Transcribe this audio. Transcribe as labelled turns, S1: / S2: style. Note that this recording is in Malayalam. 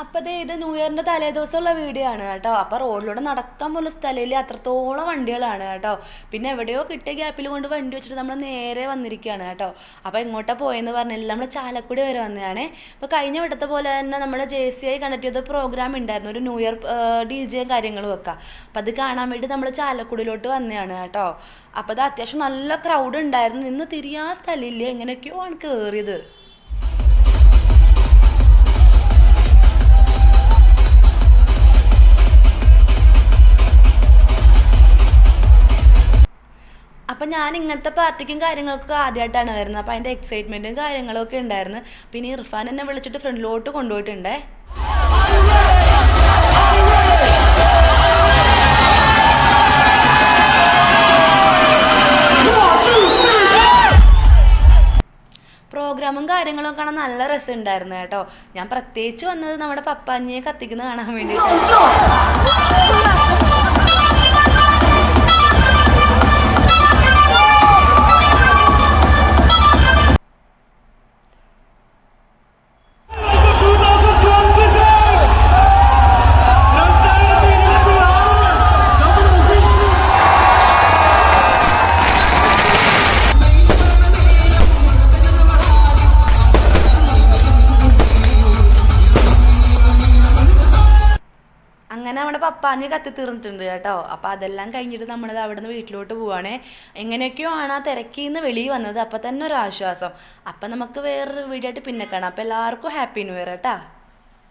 S1: അപ്പൊ ദേ ഇത് ന്യൂ ഇയറിന്റെ തലേ ദിവസമുള്ള വീഡിയോ ആണ് കേട്ടോ. അപ്പൊ റോഡിലൂടെ നടക്കാൻ പോലും സ്ഥലമില്ല, അത്രത്തോളം വണ്ടികളാണ് കേട്ടോ. പിന്നെ എവിടെയോ കിട്ടിയ ഗ്യാപ്പിൽ കൊണ്ട് വണ്ടി വെച്ചിട്ട് നമ്മൾ നേരെ വന്നിരിക്കുകയാണ് കേട്ടോ. അപ്പൊ എങ്ങോട്ടാ പോയെന്ന് പറഞ്ഞില്ല, നമ്മൾ ചാലക്കുടി വരെ വന്നതാണേ. അപ്പൊ കഴിഞ്ഞ വട്ടത്തെ പോലെ തന്നെ നമ്മുടെ JCI കണ്ടക്ട് ചെയ്ത പ്രോഗ്രാം ഉണ്ടായിരുന്നു, ഒരു ന്യൂ ഇയർ DJ കാര്യങ്ങളും വെക്കാം. അപ്പൊ അത് കാണാൻ വേണ്ടി നമ്മൾ ചാലക്കുടിയിലോട്ട് വന്നതാണ് കേട്ടോ. അപ്പൊ അത് അത്യാവശ്യം നല്ല ക്രൗഡ് ഉണ്ടായിരുന്നു, നിന്ന് തിരിയാൻ സ്ഥലമില്ല, എങ്ങനെയൊക്കെയോ ആണ് കയറിയത്. അപ്പം ഞാൻ ഇങ്ങനത്തെ പാർട്ടിക്കും കാര്യങ്ങളൊക്കെ ആദ്യമായിട്ടാണ് വരുന്നത്. അപ്പം അതിൻ്റെ എക്സൈറ്റ്മെൻറ്റും കാര്യങ്ങളൊക്കെ ഉണ്ടായിരുന്നു. പിന്നെ ഇർഫാൻ എന്നെ വിളിച്ചിട്ട് ഫ്രണ്ടിലോട്ട് കൊണ്ടുപോയിട്ടുണ്ടേ. പ്രോഗ്രാമും കാര്യങ്ങളും കാണാൻ നല്ല രസമുണ്ടായിരുന്നു കേട്ടോ. ഞാൻ പ്രത്യേകിച്ച് വന്നത് നമ്മുടെ പപ്പാഞ്ഞിയെ കത്തിക്കുന്ന കാണാൻ വേണ്ടിയിട്ടാണ്. അങ്ങനെ നമ്മുടെ പപ്പാഞ്ഞ് കത്തി തീർന്നിട്ടുണ്ട് കേട്ടോ. അപ്പം അതെല്ലാം കഴിഞ്ഞിട്ട് നമ്മളത് അവിടെ നിന്ന് വീട്ടിലോട്ട് പോവാണേ. എങ്ങനെയൊക്കെയോ ആണ് ആ തിരക്കിൽ നിന്ന് വെളിയിൽ വന്നത്. അപ്പം തന്നെ ഒരു ആശ്വാസം. അപ്പം നമുക്ക് വേറൊരു വീഡിയോ ആയിട്ട് പിന്നെ കാണാം. അപ്പം എല്ലാവർക്കും ഹാപ്പി ന്യൂ ഇയർ കേട്ടോ.